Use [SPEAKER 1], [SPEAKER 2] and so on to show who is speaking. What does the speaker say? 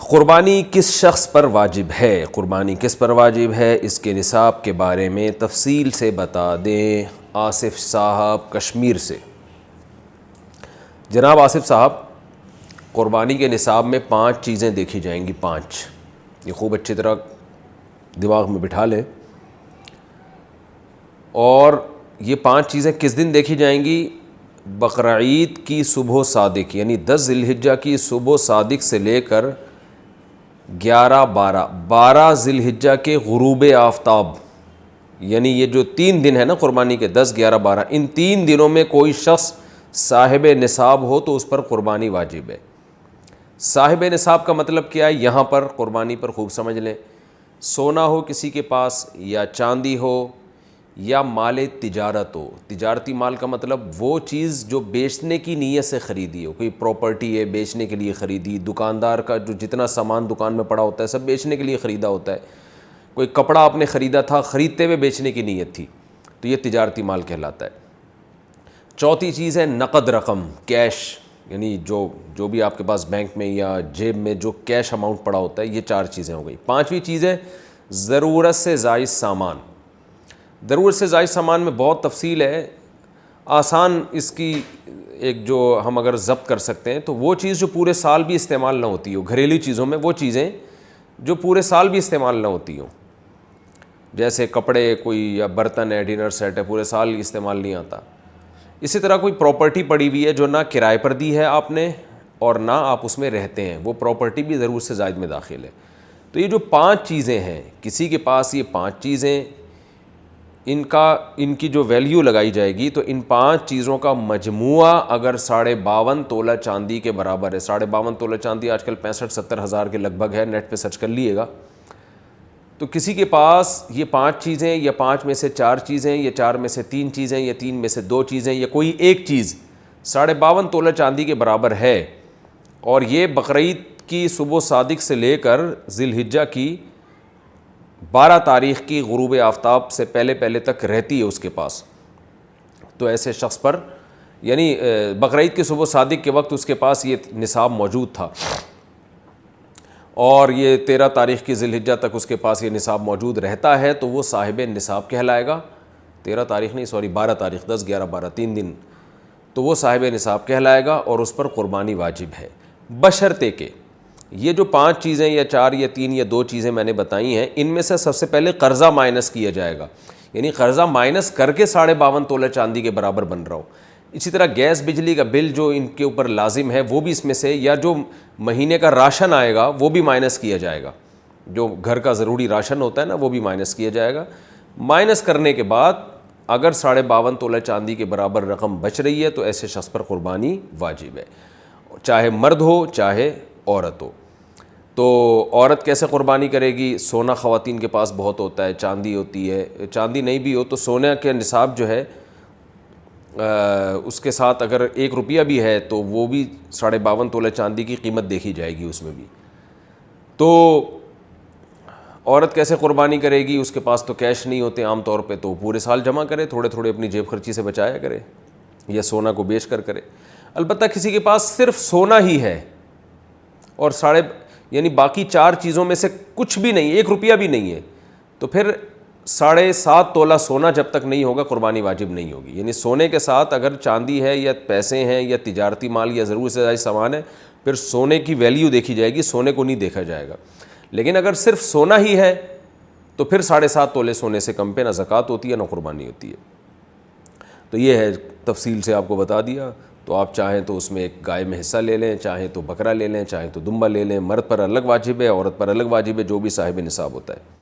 [SPEAKER 1] قربانی کس شخص پر واجب ہے؟ قربانی کس پر واجب ہے، اس کے نصاب کے بارے میں تفصیل سے بتا دیں آصف صاحب کشمیر سے۔ جناب آصف صاحب، قربانی کے نصاب میں 5 چیزیں دیکھی جائیں گی، 5، یہ خوب اچھی طرح دماغ میں بٹھا لیں۔ اور یہ 5 چیزیں کس دن دیکھی جائیں گی؟ بقرعید کی صبح صادق، یعنی 10 ذی الحجہ کی صبح صادق سے لے کر 12 ذی الحجہ کے غروب آفتاب، یعنی یہ جو 3 دن ہے نا قربانی کے، 10، 11، 12، ان 3 دنوں میں کوئی شخص صاحب نصاب ہو تو اس پر قربانی واجب ہے۔ صاحب نصاب کا مطلب کیا ہے؟ یہاں پر قربانی پر خوب سمجھ لیں۔ سونا ہو کسی کے پاس، یا چاندی ہو، یا مال تجارت ہو۔ تجارتی مال کا مطلب وہ چیز جو بیچنے کی نیت سے خریدی ہو، کوئی پراپرٹی ہے بیچنے کے لیے خریدی، دکاندار کا جو جتنا سامان دکان میں پڑا ہوتا ہے سب بیچنے کے لیے خریدا ہوتا ہے، کوئی کپڑا آپ نے خریدا تھا، خریدتے ہوئے بیچنے کی نیت تھی، تو یہ تجارتی مال کہلاتا ہے۔ چوتھی چیز ہے نقد رقم، کیش، یعنی جو بھی آپ کے پاس بینک میں یا جیب میں جو کیش اماؤنٹ پڑا ہوتا ہے، یہ 4 چیزیں ہو گئی۔ 5ویں چیز ہے ضرورت سے زائد سامان۔ ضرورت سے زائد سامان میں بہت تفصیل ہے، آسان اس کی ایک جو ہم اگر ضبط کر سکتے ہیں تو وہ چیز جو پورے سال بھی استعمال نہ ہوتی ہو، گھریلو چیزوں میں وہ چیزیں جو پورے سال بھی استعمال نہ ہوتی ہوں، جیسے کپڑے کوئی یا برتن ہے، ڈنر سیٹ ہے، پورے سال استعمال نہیں آتا۔ اسی طرح کوئی پراپرٹی پڑی ہوئی ہے جو نہ کرائے پر دی ہے آپ نے اور نہ آپ اس میں رہتے ہیں، وہ پراپرٹی بھی ضرورت سے زائد میں داخل ہے۔ تو یہ جو 5 چیزیں ہیں، کسی کے پاس یہ 5 چیزیں، ان کی جو ویلیو لگائی جائے گی تو ان 5 چیزوں کا مجموعہ اگر 52.5 تولہ چاندی کے برابر ہے، 52.5 تولہ چاندی آج کل 65-70 ہزار کے لگ بھگ ہے، نیٹ پہ سرچ کر لیے گا، تو کسی کے پاس یہ 5 چیزیں، یا 5 میں سے 4 چیزیں، یا 4 میں سے 3 چیزیں، یا 3 میں سے 2 چیزیں، یا کوئی ایک چیز 52.5 تولہ چاندی کے برابر ہے، اور یہ بقرعید کی صبح صادق سے لے کر ذی الحجہ کی 12 تاریخ کی غروب آفتاب سے پہلے تک رہتی ہے اس کے پاس، تو ایسے شخص پر، یعنی بقرعید کی صبح صادق کے وقت اس کے پاس یہ نصاب موجود تھا، اور یہ 13 تاریخ کی ذی الحجہ تک اس کے پاس یہ نصاب موجود رہتا ہے، تو وہ صاحب نصاب کہلائے گا۔ 13 تاریخ نہیں، 12 تاریخ، 10، 11، 12، 3 دن، تو وہ صاحب نصاب کہلائے گا اور اس پر قربانی واجب ہے، بشرطے کہ یہ جو 5 چیزیں یا 4 یا 3 یا 2 چیزیں میں نے بتائی ہیں، ان میں سے سب سے پہلے قرضہ مائنس کیا جائے گا، یعنی قرضہ مائنس کر کے 52.5 تولہ چاندی کے برابر بن رہا ہو۔ اسی طرح گیس بجلی کا بل جو ان کے اوپر لازم ہے وہ بھی اس میں سے، یا جو مہینے کا راشن آئے گا وہ بھی مائنس کیا جائے گا، جو گھر کا ضروری راشن ہوتا ہے نا وہ بھی مائنس کیا جائے گا۔ مائنس کرنے کے بعد اگر 52.5 تولہ چاندی کے برابر رقم بچ رہی ہے تو ایسے شخص پر قربانی واجب ہے، چاہے مرد ہو چاہے عورت ہو۔ تو عورت کیسے قربانی کرے گی؟ سونا خواتین کے پاس بہت ہوتا ہے، چاندی ہوتی ہے، چاندی نہیں بھی ہو تو سونے کے نصاب جو ہے اس کے ساتھ اگر 1 روپیہ بھی ہے تو وہ بھی 52.5 تولہ چاندی کی قیمت دیکھی جائے گی اس میں بھی۔ تو عورت کیسے قربانی کرے گی؟ اس کے پاس تو کیش نہیں ہوتے عام طور پہ، تو پورے سال جمع کرے، تھوڑے تھوڑے اپنی جیب خرچی سے بچایا کرے، یا سونا کو بیچ کر کرے۔ البتہ کسی کے پاس صرف سونا ہی ہے اور یعنی باقی 4 چیزوں میں سے کچھ بھی نہیں، 1 روپیہ بھی نہیں ہے، تو پھر 7.5 تولہ سونا جب تک نہیں ہوگا قربانی واجب نہیں ہوگی۔ یعنی سونے کے ساتھ اگر چاندی ہے یا پیسے ہیں یا تجارتی مال یا ضرورت سے زائد سامان ہے، پھر سونے کی ویلیو دیکھی جائے گی، سونے کو نہیں دیکھا جائے گا۔ لیکن اگر صرف سونا ہی ہے تو پھر 7.5 تولے سونے سے کم پہ نہ زکوٰۃ ہوتی ہے نہ قربانی ہوتی ہے۔ تو یہ ہے، تفصیل سے آپ کو بتا دیا۔ تو آپ چاہیں تو اس میں ایک گائے میں حصہ لے لیں، چاہیں تو بکرا لے لیں، چاہیں تو دمبا لے لیں۔ مرد پر الگ واجب ہے، عورت پر الگ واجب ہے، جو بھی صاحب نصاب ہوتا ہے۔